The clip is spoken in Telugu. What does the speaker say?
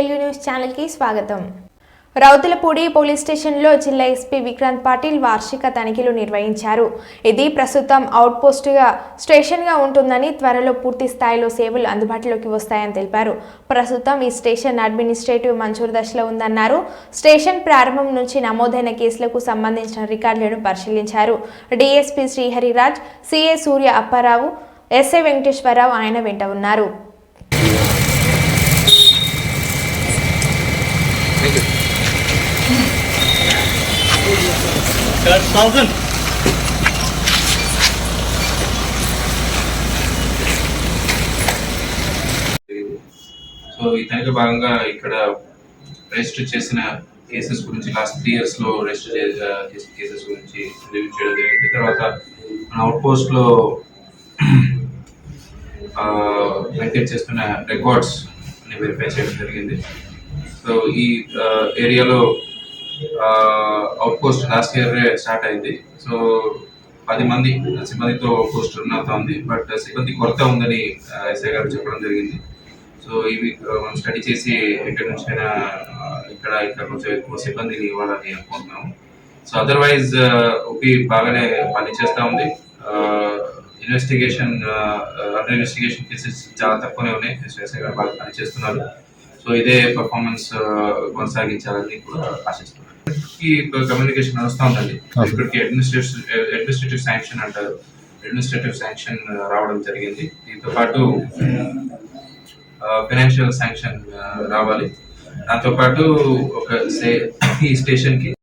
తెలుగు న్యూస్ ఛానల్ కి స్వాగతం. రౌతులపూడి పోలీస్ స్టేషన్లో జిల్లా ఎస్పీ విక్రాంత్ పాటిల్ వార్షిక తనిఖీలు నిర్వహించారు. ఇది ప్రస్తుతం అవుట్ పోస్టుగా స్టేషన్గా ఉంటుందని, త్వరలో పూర్తి స్థాయిలో సేవలు అందుబాటులోకి వస్తాయని తెలిపారు. ప్రస్తుతం ఈ స్టేషన్ అడ్మినిస్ట్రేటివ్ మంజూరు దశలో ఉందన్నారు. స్టేషన్ ప్రారంభం నుంచి నమోదైన కేసులకు సంబంధించిన రికార్డులను పరిశీలించారు. డీఎస్పీ శ్రీహరిరాజ్, సిఏ సూర్య అప్పారావు, ఎస్ఐ వెంకటేశ్వరరావు ఆయన వెంట ఉన్నారు. సో ఈ తనిఖీ భాగంగా ఇక్కడ రిజిస్టర్ చేసిన కేసెస్ గురించి లాస్ట్ 3 years లో రిజిస్టర్ చేసిన కేసెస్ గురించి రివ్యూ చేయడం జరిగింది. తర్వాత మన అవుట్ పోస్ట్ లో మెయింటైన్ చేస్తున్న రికార్డ్స్ ని వెరిఫై చేయడం జరిగింది. సో ఈ ఏరియాలో out post last year start అయింది. సో 10 మంది సిబ్బందితో పోస్ట్ రన్ అవుతా ఉంది. బట్ సిబ్బంది కొరత ఉందని ఎస్ఐ గారు చెప్పడం జరిగింది. సో ఇవి మనం స్టడీ చేసి ఎక్కడి నుంచైనా ఇక్కడ కొంచెం ఎక్కువ సిబ్బందిని ఇవ్వాలని అనుకుంటున్నాము. సో అదర్వైజ్ ఓపీ బాగానే పనిచేస్తూ ఉంది. అండర్ ఇన్వెస్టిగేషన్ కేసెస్ చాలా తక్కువనే ఉన్నాయి. ఎస్ఐ గారు బాగా పనిచేస్తున్నారు. సో ఇదే పర్ఫార్మెన్స్ కొనసాగించాలని కూడా ఆశిస్తున్నాను. కమ్యూనికేషన్ నడుస్తూ ఉందండి. ఇప్పటికి అడ్మినిస్ట్రేటివ్ శాంక్షన్ అంటారు, అడ్మినిస్ట్రేటివ్ శాంక్షన్ రావడం జరిగింది. దీంతో పాటు ఫైనాన్షియల్ శాంక్షన్ రావాలి. దాంతో పాటు ఈ స్టేషన్ కి